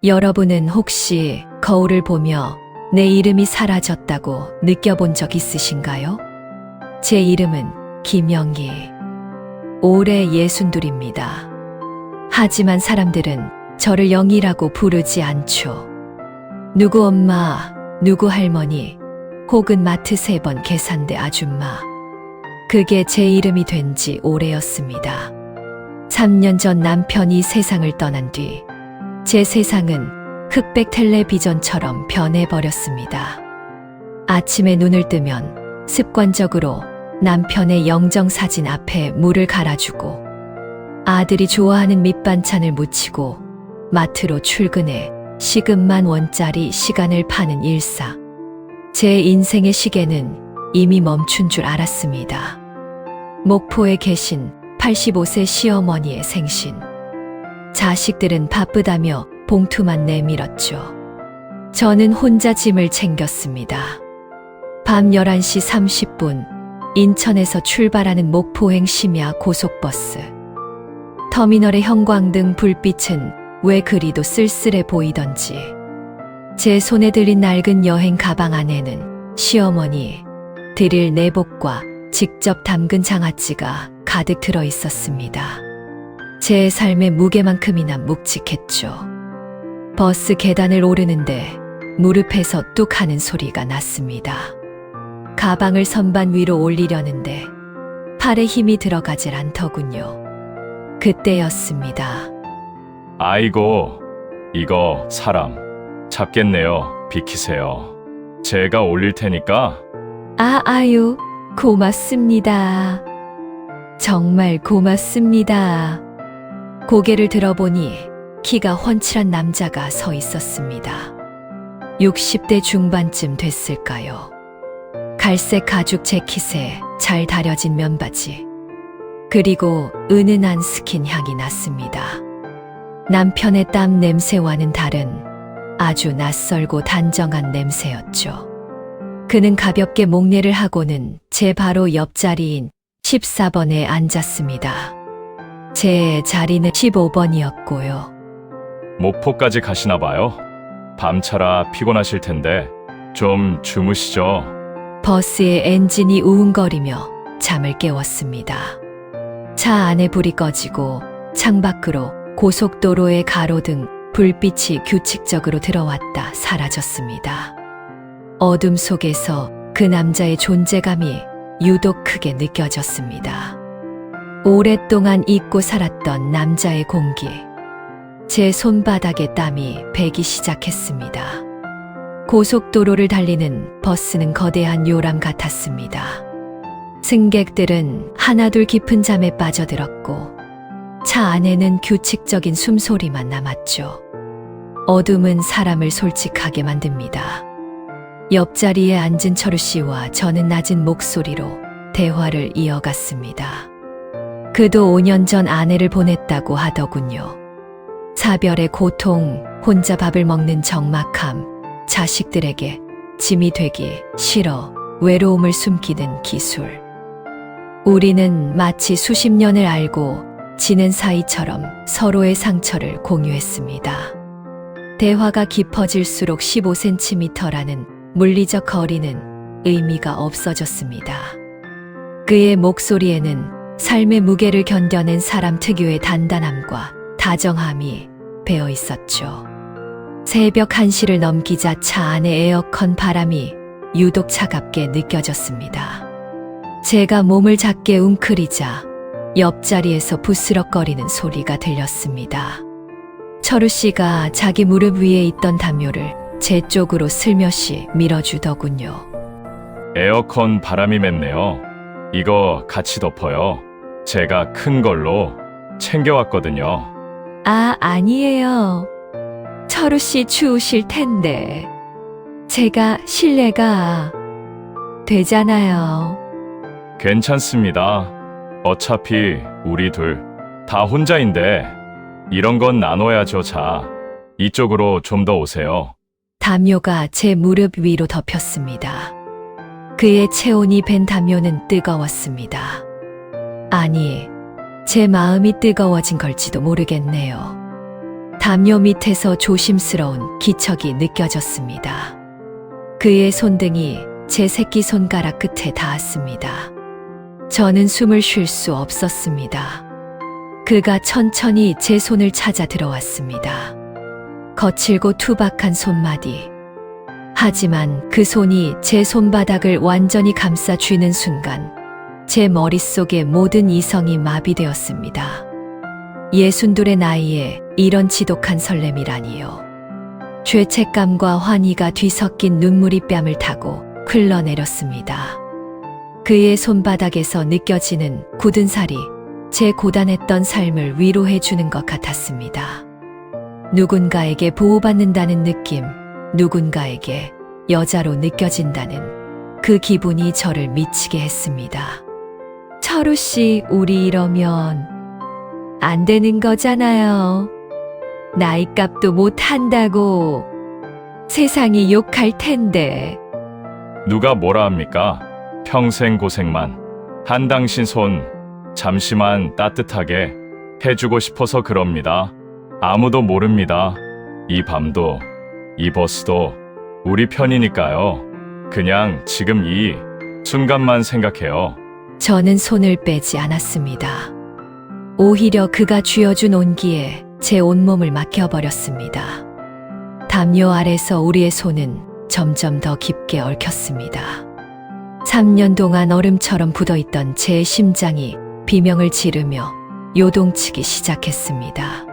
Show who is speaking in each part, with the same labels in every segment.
Speaker 1: 여러분은 혹시 거울을 보며 내 이름이 사라졌다고 느껴본 적 있으신가요? 제 이름은 김영희. 올해 62입니다. 하지만 사람들은 저를 영희라고 부르지 않죠. 누구 엄마, 누구 할머니, 혹은 마트 3번 계산대 아줌마. 그게 제 이름이 된 지 오래였습니다. 3년 전 남편이 세상을 떠난 뒤 제 세상은 흑백 텔레비전처럼 변해버렸습니다. 아침에 눈을 뜨면 습관적으로 남편의 영정사진 앞에 물을 갈아주고 아들이 좋아하는 밑반찬을 무치고 마트로 출근해 시급만 원짜리 시간을 파는 일상. 제 인생의 시계는 이미 멈춘 줄 알았습니다. 목포에 계신 85세 시어머니의 생신. 자식들은 바쁘다며 봉투만 내밀었죠. 저는 혼자 짐을 챙겼습니다. 밤 11시 30분 인천에서 출발하는 목포행 심야 고속버스. 터미널의 형광등 불빛은 왜 그리도 쓸쓸해 보이던지 제 손에 들린 낡은 여행 가방 안에는 시어머니 드릴 내복과 직접 담근 장아찌가 가득 들어 있었습니다. 제 삶의 무게만큼이나 묵직했죠. 버스 계단을 오르는데 무릎에서 뚝 하는 소리가 났습니다. 가방을 선반 위로 올리려는데 팔에 힘이 들어가질 않더군요. 그때였습니다.
Speaker 2: 아이고, 이거 사람 잡겠네요. 비키세요. 제가 올릴 테니까.
Speaker 1: 아유, 고맙습니다. 정말 고맙습니다. 고개를 들어보니 키가 훤칠한 남자가 서 있었습니다. 60대 중반쯤 됐을까요? 갈색 가죽 재킷에 잘 다려진 면바지, 그리고 은은한 스킨 향이 났습니다. 남편의 땀 냄새와는 다른 아주 낯설고 단정한 냄새였죠. 그는 가볍게 목례를 하고는 제 바로 옆자리인 14번에 앉았습니다. 제 자리는 15번이었고요.
Speaker 2: 목포까지 가시나 봐요. 밤차라 피곤하실 텐데 좀 주무시죠.
Speaker 1: 버스의 엔진이 우웅거리며 잠을 깨웠습니다. 차 안에 불이 꺼지고 창밖으로 고속도로의 가로등 불빛이 규칙적으로 들어왔다 사라졌습니다. 어둠 속에서 그 남자의 존재감이 유독 크게 느껴졌습니다. 오랫동안 잊고 살았던 남자의 공기. 제 손바닥에 땀이 배기 시작했습니다. 고속도로를 달리는 버스는 거대한 요람 같았습니다. 승객들은 하나둘 깊은 잠에 빠져들었고 차 안에는 규칙적인 숨소리만 남았죠. 어둠은 사람을 솔직하게 만듭니다. 옆자리에 앉은 철우 씨와 저는 낮은 목소리로 대화를 이어갔습니다. 그도 5년 전 아내를 보냈다고 하더군요. 사별의 고통, 혼자 밥을 먹는 적막함, 자식들에게 짐이 되기 싫어 외로움을 숨기는 기술. 우리는 마치 수십 년을 알고 지낸 사이처럼 서로의 상처를 공유했습니다. 대화가 깊어질수록 15cm라는 물리적 거리는 의미가 없어졌습니다. 그의 목소리에는 삶의 무게를 견뎌낸 사람 특유의 단단함과 다정함이 배어 있었죠. 새벽 1시를 넘기자 차 안의 에어컨 바람이 유독 차갑게 느껴졌습니다. 제가 몸을 작게 웅크리자 옆자리에서 부스럭거리는 소리가 들렸습니다. 철우 씨가 자기 무릎 위에 있던 담요를 제 쪽으로 슬며시 밀어주더군요.
Speaker 2: 에어컨 바람이 맵네요. 이거 같이 덮어요. 제가 큰 걸로 챙겨왔거든요.
Speaker 1: 아니에요. 철우 씨 추우실 텐데. 제가 실례가 되잖아요.
Speaker 2: 괜찮습니다. 어차피 우리 둘 다 혼자인데 이런 건 나눠야죠. 자, 이쪽으로 좀 더 오세요.
Speaker 1: 담요가 제 무릎 위로 덮였습니다. 그의 체온이 밴 담요는 뜨거웠습니다. 아니, 제 마음이 뜨거워진 걸지도 모르겠네요. 담요 밑에서 조심스러운 기척이 느껴졌습니다. 그의 손등이 제 새끼손가락 끝에 닿았습니다. 저는 숨을 쉴 수 없었습니다. 그가 천천히 제 손을 찾아 들어왔습니다. 거칠고 투박한 손마디. 하지만 그 손이 제 손바닥을 완전히 감싸 쥐는 순간 제 머릿속의 모든 이성이 마비되었습니다. 62의 나이에 이런 지독한 설렘이라니요. 죄책감과 환희가 뒤섞인 눈물이 뺨을 타고 흘러내렸습니다. 그의 손바닥에서 느껴지는 굳은 살이 제 고단했던 삶을 위로해 주는 것 같았습니다. 누군가에게 보호받는다는 느낌, 누군가에게 여자로 느껴진다는 그 기분이 저를 미치게 했습니다. 철우 씨, 우리 이러면 안 되는 거잖아요. 나이값도 못 한다고. 세상이 욕할 텐데.
Speaker 2: 누가 뭐라 합니까? 평생 고생만 한 당신 손 잠시만 따뜻하게 해주고 싶어서 그럽니다. 아무도 모릅니다. 이 밤도 이 버스도 우리 편이니까요. 그냥 지금 이 순간만 생각해요.
Speaker 1: 저는 손을 빼지 않았습니다. 오히려 그가 쥐어준 온기에 제 온몸을 맡겨버렸습니다. 담요 아래서 우리의 손은 점점 더 깊게 얽혔습니다. 3년 동안 얼음처럼 굳어있던 제 심장이 비명을 지르며 요동치기 시작했습니다.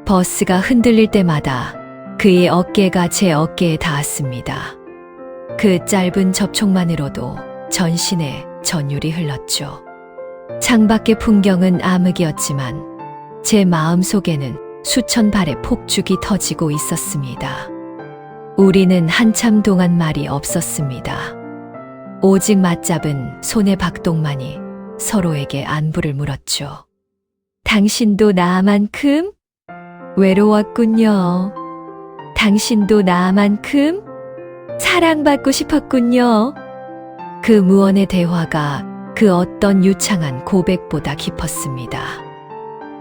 Speaker 1: 버스가 흔들릴 때마다 그의 어깨가 제 어깨에 닿았습니다. 그 짧은 접촉만으로도 전신에 전율이 흘렀죠. 창밖의 풍경은 암흑이었지만 제 마음속에는 수천 발의 폭죽이 터지고 있었습니다. 우리는 한참 동안 말이 없었습니다. 오직 맞잡은 손의 박동만이 서로에게 안부를 물었죠. 당신도 나만큼 외로웠군요. 당신도 나만큼 사랑받고 싶었군요. 그 무언의 대화가 그 어떤 유창한 고백보다 깊었습니다.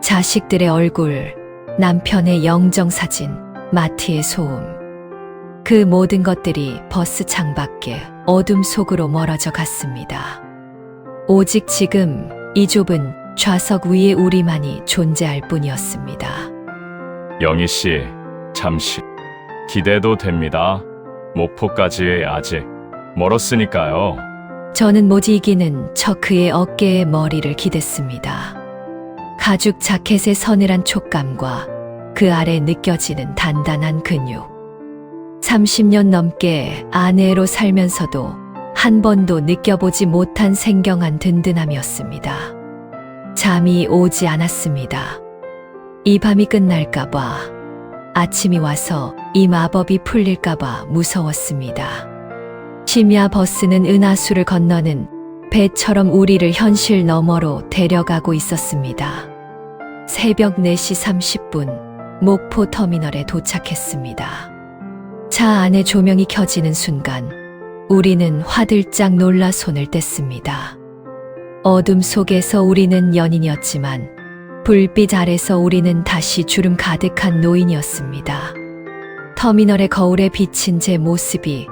Speaker 1: 자식들의 얼굴, 남편의 영정사진, 마트의 소음. 그 모든 것들이 버스 창밖에 어둠 속으로 멀어져 갔습니다. 오직 지금 이 좁은 좌석 위에 우리만이 존재할 뿐이었습니다.
Speaker 2: 영희 씨, 잠시 기대도 됩니다. 목포까지 아직 멀었으니까요.
Speaker 1: 저는 못 이기는 척 그의 어깨에 머리를 기댔습니다. 가죽 자켓의 서늘한 촉감과 그 아래 느껴지는 단단한 근육. 30년 넘게 아내로 살면서도 한 번도 느껴보지 못한 생경한 든든함이었습니다. 잠이 오지 않았습니다. 이 밤이 끝날까봐, 아침이 와서 이 마법이 풀릴까봐 무서웠습니다. 심야 버스는 은하수를 건너는 배처럼 우리를 현실 너머로 데려가고 있었습니다. 새벽 4시 30분 목포 터미널에 도착했습니다. 차 안에 조명이 켜지는 순간 우리는 화들짝 놀라 손을 뗐습니다. 어둠 속에서 우리는 연인이었지만 불빛 아래서 우리는 다시 주름 가득한 노인이었습니다. 터미널의 거울에 비친 제 모습이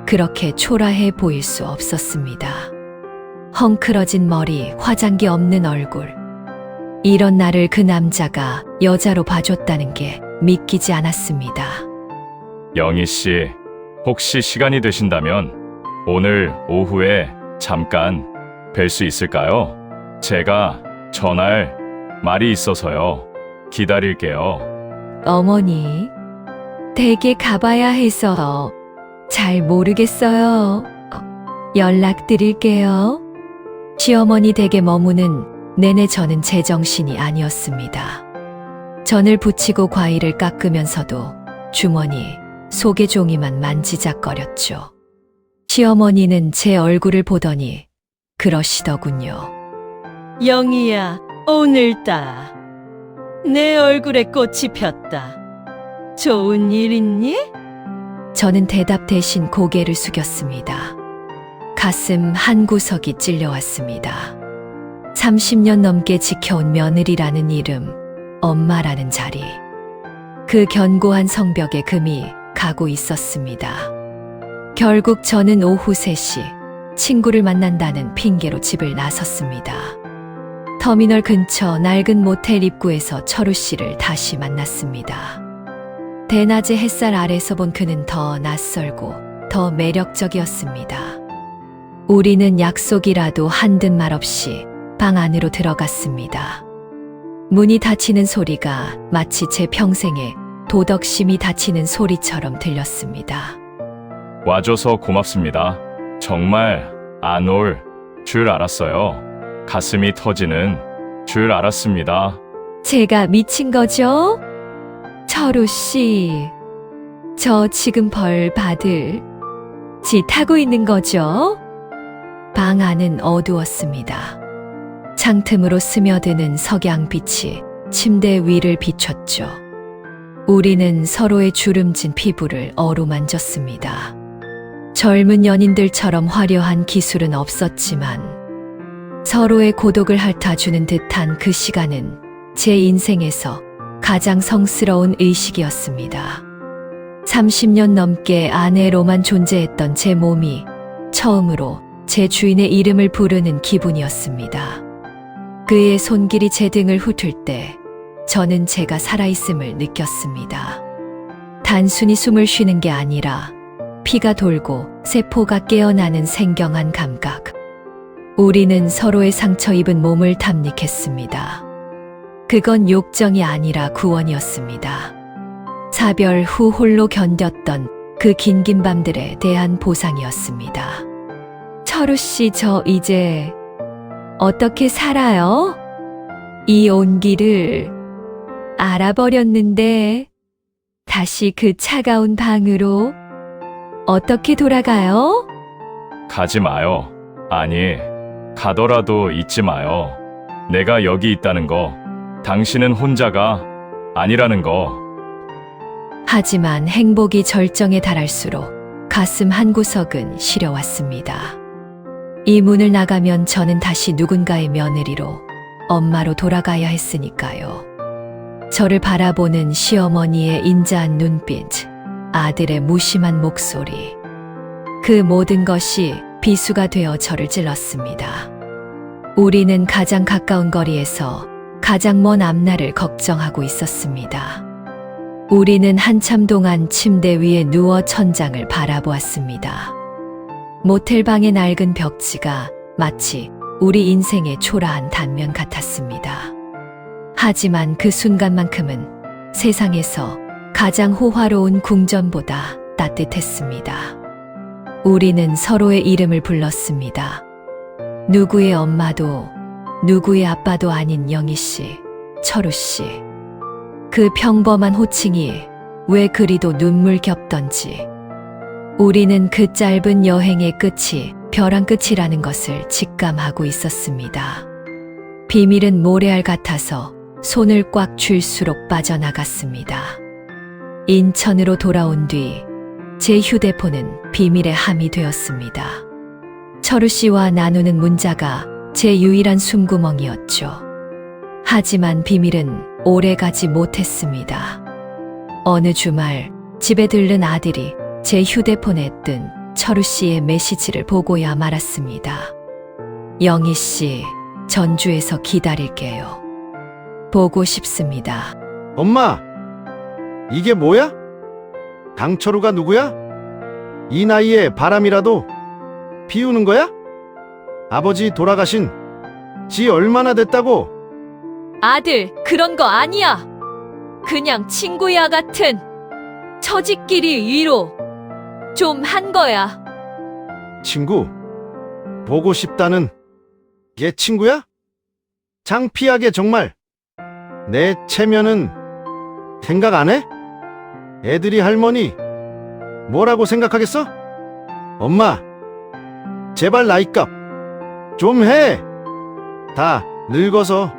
Speaker 1: 그렇게 초라해 보일 수 없었습니다. 헝클어진 머리, 화장기 없는 얼굴. 이런 나를 그 남자가 여자로 봐줬다는 게 믿기지 않았습니다.
Speaker 2: 영희 씨, 혹시 시간이 되신다면 오늘 오후에 잠깐 뵐 수 있을까요? 제가 전할 말이 있어서요. 기다릴게요.
Speaker 1: 어머니, 댁에 가봐야 해서 잘 모르겠어요. 연락드릴게요. 시어머니 댁에 머무는 내내 저는 제정신이 아니었습니다. 전을 부치고 과일을 깎으면서도 주머니, 속의 종이만 만지작거렸죠. 시어머니는 제 얼굴을 보더니 그러시더군요.
Speaker 3: 영희야, 오늘따라 내 얼굴에 꽃이 폈다. 좋은 일 있니?
Speaker 1: 저는 대답 대신 고개를 숙였습니다. 가슴 한 구석이 찔려왔습니다. 30년 넘게 지켜온 며느리라는 이름, 엄마라는 자리. 그 견고한 성벽에 금이 가고 있었습니다. 결국 저는 오후 3시 친구를 만난다는 핑계로 집을 나섰습니다. 터미널 근처 낡은 모텔 입구에서 철우 씨를 다시 만났습니다. 대낮의 햇살 아래서 본 그는 더 낯설고 더 매력적이었습니다. 우리는 약속이라도 한듯 말 없이 방 안으로 들어갔습니다. 문이 닫히는 소리가 마치 제 평생에 도덕심이 닫히는 소리처럼 들렸습니다.
Speaker 2: 와줘서 고맙습니다. 정말 안 올 줄 알았어요. 가슴이 터지는 줄 알았습니다.
Speaker 1: 제가 미친 거죠? 철우 씨, 저 지금 벌 받을 짓 하고 있는 거죠? 방 안은 어두웠습니다. 창틈으로 스며드는 석양빛이 침대 위를 비췄죠. 우리는 서로의 주름진 피부를 어루만졌습니다. 젊은 연인들처럼 화려한 기술은 없었지만 서로의 고독을 핥아주는 듯한 그 시간은 제 인생에서 가장 성스러운 의식이었습니다. 30년 넘게 아내로만 존재했던 제 몸이 처음으로 제 주인의 이름을 부르는 기분이었습니다. 그의 손길이 제 등을 훑을 때 저는 제가 살아있음을 느꼈습니다. 단순히 숨을 쉬는 게 아니라 피가 돌고 세포가 깨어나는 생경한 감각. 우리는 서로의 상처 입은 몸을 탐닉했습니다. 그건 욕정이 아니라 구원이었습니다. 사별 후 홀로 견뎠던 그 긴긴 밤들에 대한 보상이었습니다. 철우 씨, 저 이제 어떻게 살아요? 이 온기를 알아버렸는데 다시 그 차가운 방으로 어떻게 돌아가요?
Speaker 2: 가지 마요. 아니, 가더라도 잊지 마요. 내가 여기 있다는 거, 당신은 혼자가 아니라는 거.
Speaker 1: 하지만 행복이 절정에 달할수록 가슴 한구석은 시려왔습니다. 이 문을 나가면 저는 다시 누군가의 며느리로, 엄마로 돌아가야 했으니까요. 저를 바라보는 시어머니의 인자한 눈빛, 아들의 무심한 목소리. 그 모든 것이 비수가 되어 저를 찔렀습니다. 우리는 가장 가까운 거리에서 가장 먼 앞날을 걱정하고 있었습니다. 우리는 한참 동안 침대 위에 누워 천장을 바라보았습니다. 모텔방의 낡은 벽지가 마치 우리 인생의 초라한 단면 같았습니다. 하지만 그 순간만큼은 세상에서 가장 호화로운 궁전보다 따뜻했습니다. 우리는 서로의 이름을 불렀습니다. 누구의 엄마도 누구의 아빠도 아닌 영희 씨, 철우 씨. 그 평범한 호칭이 왜 그리도 눈물겹던지. 우리는 그 짧은 여행의 끝이 벼랑 끝이라는 것을 직감하고 있었습니다. 비밀은 모래알 같아서 손을 꽉 쥘수록 빠져나갔습니다. 인천으로 돌아온 뒤 제 휴대폰은 비밀의 함이 되었습니다. 철우 씨와 나누는 문자가 제 유일한 숨구멍이었죠. 하지만 비밀은 오래가지 못했습니다. 어느 주말 집에 들른 아들이 제 휴대폰에 뜬 철우 씨의 메시지를 보고야 말았습니다. 영희 씨, 전주에서 기다릴게요. 보고 싶습니다.
Speaker 4: 엄마, 이게 뭐야? 강철우가 누구야? 이 나이에 바람이라도 피우는 거야? 아버지 돌아가신 지 얼마나 됐다고?
Speaker 3: 아들, 그런 거 아니야. 그냥 친구야 같은 처지끼리 위로 좀 한 거야.
Speaker 4: 친구, 보고 싶다는 얘 친구야? 창피하게 정말. 내 체면은 생각 안 해? 애들이 할머니 뭐라고 생각하겠어? 엄마, 제발 나이값 좀 해. 다 늙어서.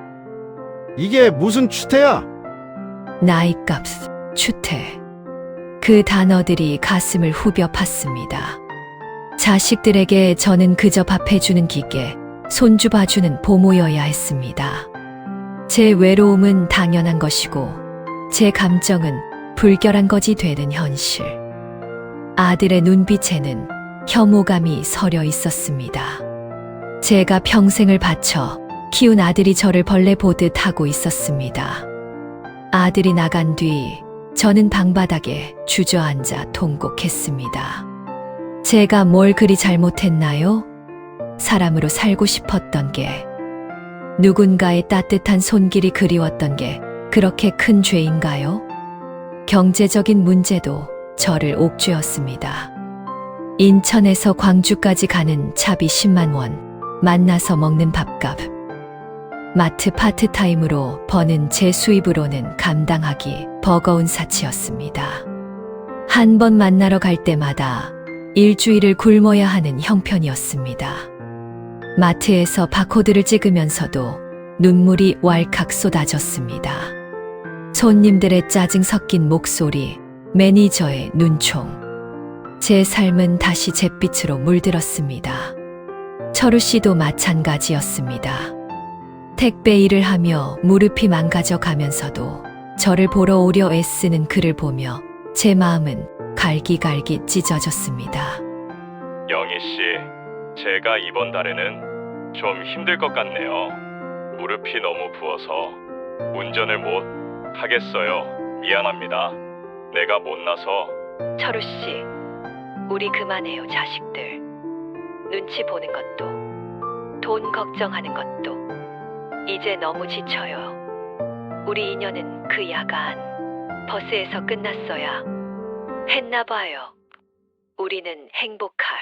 Speaker 4: 이게 무슨 추태야?
Speaker 1: 나이값, 추태. 그 단어들이 가슴을 후벼 팠습니다. 자식들에게 저는 그저 밥해주는 기계, 손주 봐주는 보모여야 했습니다. 제 외로움은 당연한 것이고 제 감정은 불결한 것이 되는 현실. 아들의 눈빛에는 혐오감이 서려 있었습니다. 제가 평생을 바쳐 키운 아들이 저를 벌레 보듯 하고 있었습니다. 아들이 나간 뒤 저는 방바닥에 주저앉아 통곡했습니다. 제가 뭘 그리 잘못했나요? 사람으로 살고 싶었던 게, 누군가의 따뜻한 손길이 그리웠던 게 그렇게 큰 죄인가요? 경제적인 문제도 저를 옥죄었습니다. 인천에서 광주까지 가는 차비 10만 원, 만나서 먹는 밥값, 마트 파트타임으로 버는 제 수입으로는 감당하기 버거운 사치였습니다. 한 번 만나러 갈 때마다 일주일을 굶어야 하는 형편이었습니다. 마트에서 바코드를 찍으면서도 눈물이 왈칵 쏟아졌습니다. 손님들의 짜증 섞인 목소리, 매니저의 눈총. 제 삶은 다시 잿빛으로 물들었습니다. 철우 씨도 마찬가지였습니다. 택배 일을 하며 무릎이 망가져 가면서도 저를 보러 오려 애쓰는 그를 보며 제 마음은 갈기갈기 찢어졌습니다.
Speaker 2: 영희 씨, 제가 이번 달에는 좀 힘들 것 같네요. 무릎이 너무 부어서 운전을 못 하겠어요. 미안합니다. 내가 못나서.
Speaker 1: 철우 씨, 우리 그만해요, 자식들. 눈치 보는 것도, 돈 걱정하는 것도. 이제 너무 지쳐요. 우리 인연은 그 야간 버스에서 끝났어야 했나 봐요. 우리는 행복할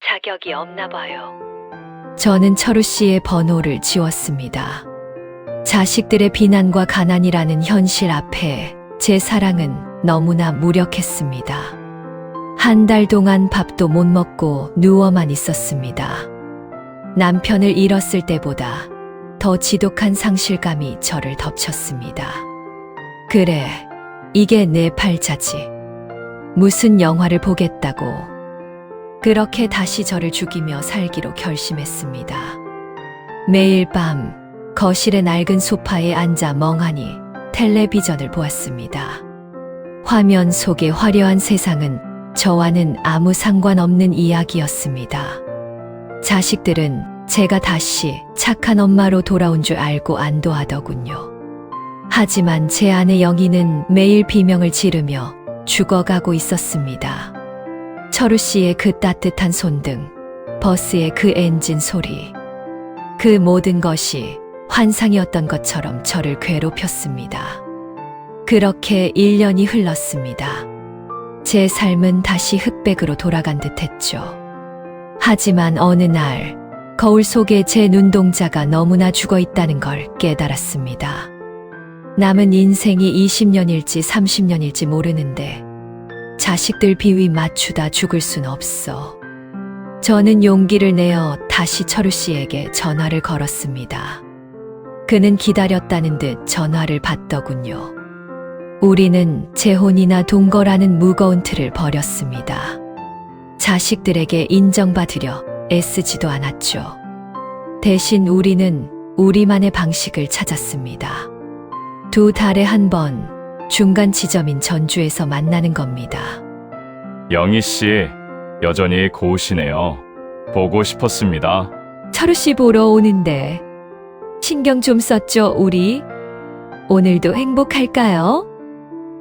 Speaker 1: 자격이 없나 봐요. 저는 철우 씨의 번호를 지웠습니다. 자식들의 비난과 가난이라는 현실 앞에 제 사랑은 너무나 무력했습니다. 한 달 동안 밥도 못 먹고 누워만 있었습니다. 남편을 잃었을 때보다 더 지독한 상실감이 저를 덮쳤습니다. 그래, 이게 내 팔자지. 무슨 영화를 보겠다고. 그렇게 다시 저를 죽이며 살기로 결심했습니다. 매일 밤 거실의 낡은 소파에 앉아 멍하니 텔레비전을 보았습니다. 화면 속의 화려한 세상은 저와는 아무 상관없는 이야기였습니다. 자식들은 제가 다시 착한 엄마로 돌아온 줄 알고 안도하더군요. 하지만 제 아내 영희는 매일 비명을 지르며 죽어가고 있었습니다. 철우 씨의 그 따뜻한 손등, 버스의 그 엔진 소리, 그 모든 것이 환상이었던 것처럼 저를 괴롭혔습니다. 그렇게 1년이 흘렀습니다. 제 삶은 다시 흑백으로 돌아간 듯 했죠. 하지만 어느 날 거울 속에 제 눈동자가 너무나 죽어 있다는 걸 깨달았습니다. 남은 인생이 20년일지 30년일지 모르는데 자식들 비위 맞추다 죽을 순 없어. 저는 용기를 내어 다시 철우 씨에게 전화를 걸었습니다. 그는 기다렸다는 듯 전화를 받더군요. 우리는 재혼이나 동거라는 무거운 틀을 버렸습니다. 자식들에게 인정받으려 애쓰지도 않았죠. 대신 우리는 우리만의 방식을 찾았습니다. 2달에 한 번 중간 지점인 전주에서 만나는 겁니다.
Speaker 2: 영희 씨, 여전히 고우시네요. 보고 싶었습니다.
Speaker 1: 철우 씨 보러 오는데 신경 좀 썼죠, 우리? 오늘도 행복할까요?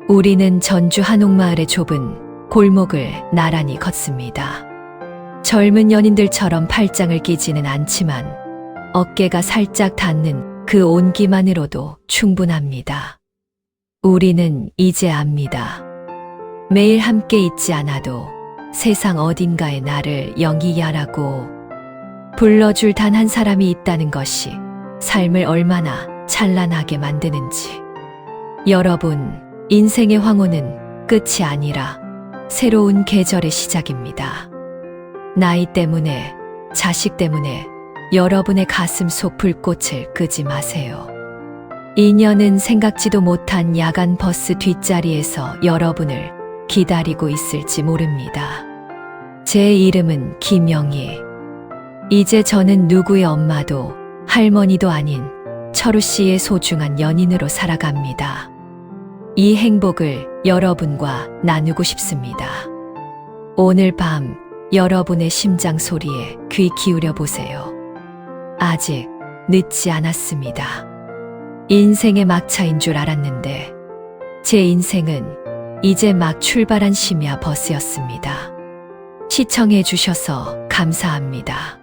Speaker 1: 우리는 전주 한옥마을의 좁은 골목을 나란히 걷습니다. 젊은 연인들처럼 팔짱을 끼지는 않지만 어깨가 살짝 닿는 그 온기만으로도 충분합니다. 우리는 이제 압니다. 매일 함께 있지 않아도 세상 어딘가에 나를 영희야라고 불러줄 단 한 사람이 있다는 것이 삶을 얼마나 찬란하게 만드는지. 여러분, 인생의 황혼은 끝이 아니라 새로운 계절의 시작입니다. 나이 때문에, 자식 때문에 여러분의 가슴 속 불꽃을 끄지 마세요. 인연은 생각지도 못한 야간 버스 뒷자리에서 여러분을 기다리고 있을지 모릅니다. 제 이름은 김영희. 이제 저는 누구의 엄마도 할머니도 아닌 철우 씨의 소중한 연인으로 살아갑니다. 이 행복을 여러분과 나누고 싶습니다. 오늘 밤 여러분의 심장 소리에 귀 기울여 보세요. 아직 늦지 않았습니다. 인생의 막차인 줄 알았는데 제 인생은 이제 막 출발한 심야 버스였습니다. 시청해 주셔서 감사합니다.